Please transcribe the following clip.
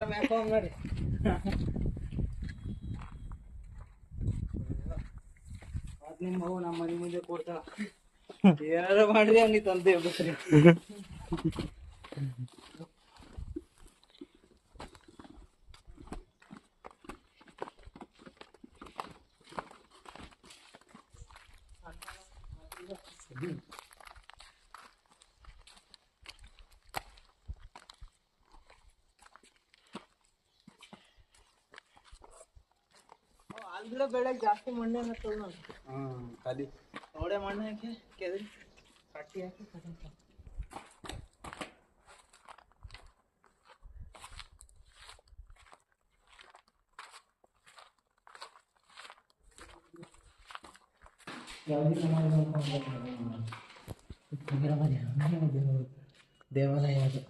ನೋಡಿ ನಿಮ್ಮ ಮಗು ನಮ್ಮ ಮನೆ ಮುಂದೆ ಕೊಡ್ತಾಳ. ಏನಾರ ಮಾಡ್ರಿ ಅವ್ನಿಗೆ ತಂದೆ ಬಿಡ್ರಿ. ಅಲ್ದಿರ ಬೆಳಗ್ಗೆ ಜಾಸ್ತಿ ಮಣ್ಣೆ ಹಾಕ್ತದ ನೋಡಿ. ಖಾಲಿ ಥೋಡೆ ಮಣ್ಣು ಹಾಕಿ ಕೆದರಿ ಕಟ್ಟಿ ಹಾಕಿ ಕಟ್ಟಿ. ದೇವಾಲಯ ಅದು.